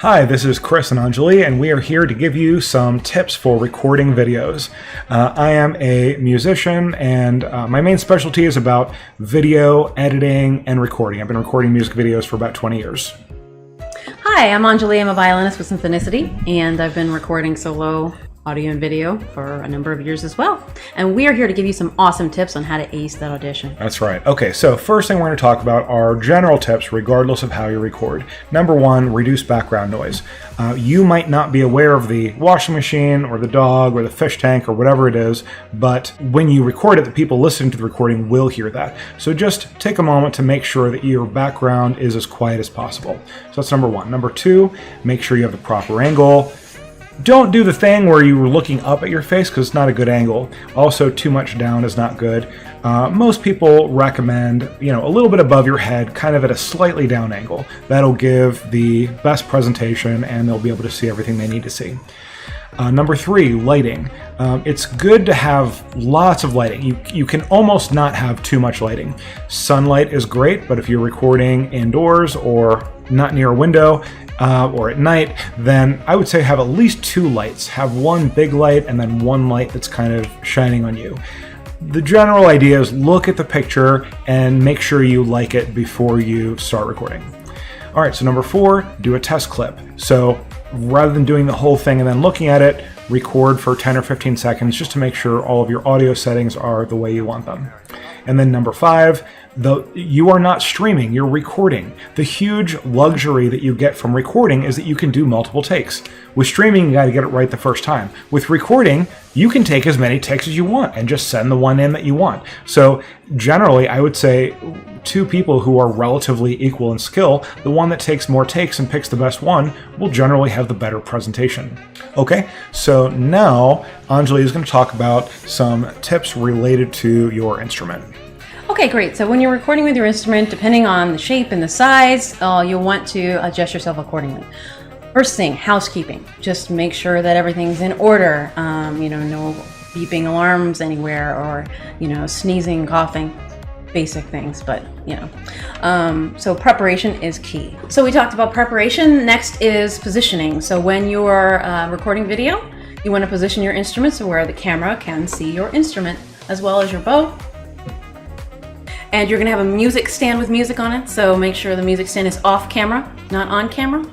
Hi, this is Chris and Anjoli, and we are here to give you some tips for recording videos. I am a musician, and my main specialty is about video editing and recording. I've been recording music videos for about 20 years. Hi, I'm Anjoli. I'm a violinist with Symphonicity, and I've been recording solo audio and video for a number of years as well. And we are here to give you some awesome tips on how to ace that audition. That's right. Okay, so first thing we're going to talk about are general tips regardless of how you record. Number one, reduce background noise. You might not be aware of the washing machine or the dog or the fish tank or whatever it is, but when you record it, the people listening to the recording will hear that. So just take a moment to make sure that your background is as quiet as possible. So that's number one. Number two, make sure you have the proper angle. Don't do the thing where you were looking up at your face because it's not a good angle. Also, too much down is not good. Most people recommend, a little bit above your head, kind of at a slightly down angle. That'll give the best presentation and they'll be able to see everything they need to see. Number three, lighting. It's good to have lots of lighting. You can almost not have too much lighting. Sunlight is great, but if you're recording indoors or not near a window, or at night, then I would say have at least two lights. Have one big light and then one light that's kind of shining on you. The general idea is look at the picture and make sure you like it before you start recording. All right, so number four, do a test clip. So rather than doing the whole thing and then looking at it, record for 10 or 15 seconds just to make sure all of your audio settings are the way you want them. And then number five, you are not streaming, you're recording. The huge luxury that you get from recording is that you can do multiple takes. With streaming, you got to get it right the first time. With recording, you can take as many takes as you want and just send the one in that you want. So generally, I would say two people who are relatively equal in skill, the one that takes more takes and picks the best one will generally have the better presentation. Okay, so now Anjoli is going to talk about some tips related to your instrument. Okay, great. So when you're recording with your instrument, depending on the shape and the size, you'll want to adjust yourself accordingly. First thing, housekeeping. Just make sure that everything's in order. No beeping alarms anywhere or, sneezing, coughing, basic things, but, So preparation is key. So we talked about preparation. Next is positioning. So when you're recording video, you want to position your instrument so where the camera can see your instrument as well as your bow. And you're gonna have a music stand with music on it, so make sure the music stand is off camera, not on camera.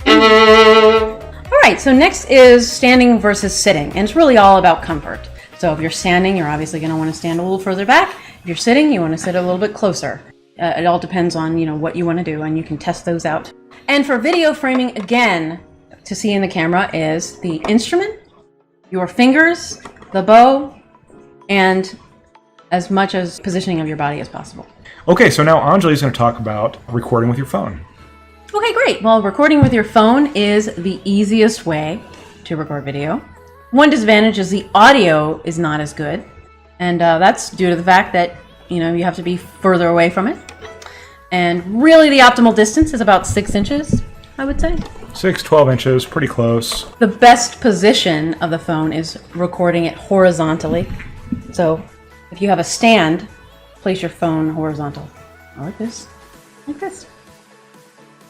All right, so next is standing versus sitting, and it's really all about comfort. So if you're standing, you're obviously gonna wanna stand a little further back. If you're sitting, you wanna sit a little bit closer. It all depends on what you wanna do, and you can test those out. And for video framing, again, to see in the camera is the instrument, your fingers, the bow, and as much as positioning of your body as possible. Okay, so now Anjoli is going to talk about recording with your phone. Okay, great. Well, recording with your phone is the easiest way to record video. One disadvantage is the audio is not as good, and that's due to the fact that you have to be further away from it. And really the optimal distance is about 6 inches, I would say. 12 inches, pretty close. The best position of the phone is recording it horizontally. So if you have a stand, place your phone horizontal. Like this. Like this.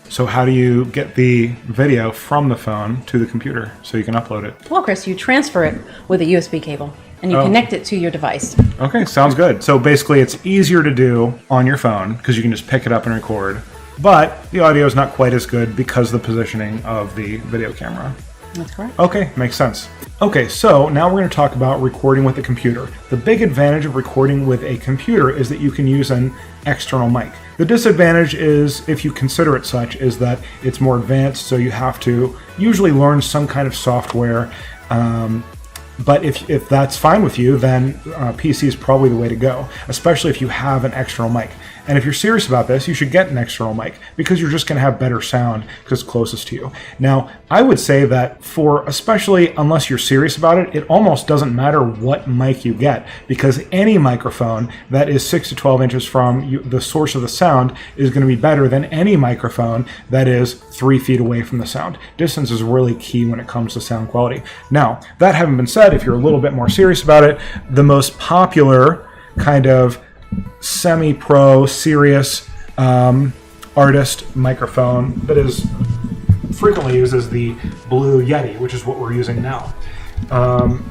So how do you get the video from the phone to the computer so you can upload it? Well, Chris, you transfer it with a USB cable and you connect it to your device. Okay, sounds good. So basically it's easier to do on your phone because you can just pick it up and record, but the audio is not quite as good because of the positioning of the video camera. That's correct. Okay, makes sense. Okay, so now we're going to talk about recording with a computer. The big advantage of recording with a computer is that you can use an external mic. The disadvantage is, if you consider it such, is that it's more advanced, so you have to usually learn some kind of software. But if that's fine with you, then PC is probably the way to go, especially if you have an external mic. And if you're serious about this, you should get an external mic because you're just going to have better sound because it's closest to you. Now, I would say that especially unless you're serious about it, it almost doesn't matter what mic you get because any microphone that is 6 to 12 inches from the source of the sound is going to be better than any microphone that is 3 feet away from the sound. Distance is really key when it comes to sound quality. Now, that having been said, if you're a little bit more serious about it, the most popular kind of semi-pro, serious artist microphone that is frequently used is the Blue Yeti, which is what we're using now.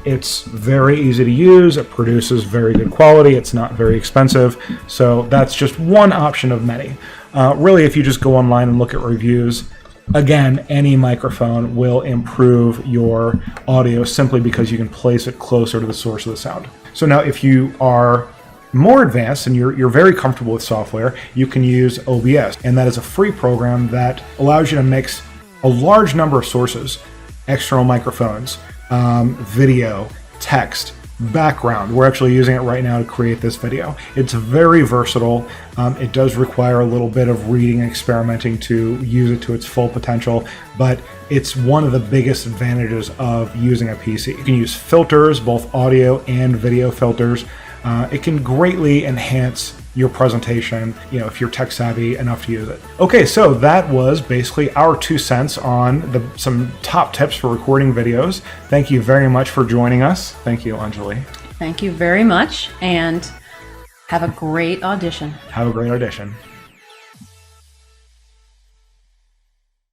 It's very easy to use. It produces very good quality. It's not very expensive. So that's just one option of many. Really, if you just go online and look at reviews, again, any microphone will improve your audio simply because you can place it closer to the source of the sound. So now if you are more advanced and you're very comfortable with software, you can use OBS. And that is a free program that allows you to mix a large number of sources, external microphones, video, text, background. We're actually using it right now to create this video. It's very versatile. It does require a little bit of reading and experimenting to use it to its full potential, but it's one of the biggest advantages of using a PC. You can use filters, both audio and video filters. It can greatly enhance your presentation, if you're tech savvy enough to use it. Okay, so that was basically our 2 cents on some top tips for recording videos. Thank you very much for joining us. Thank you, Anjoli. Thank you very much, and have a great audition. Have a great audition.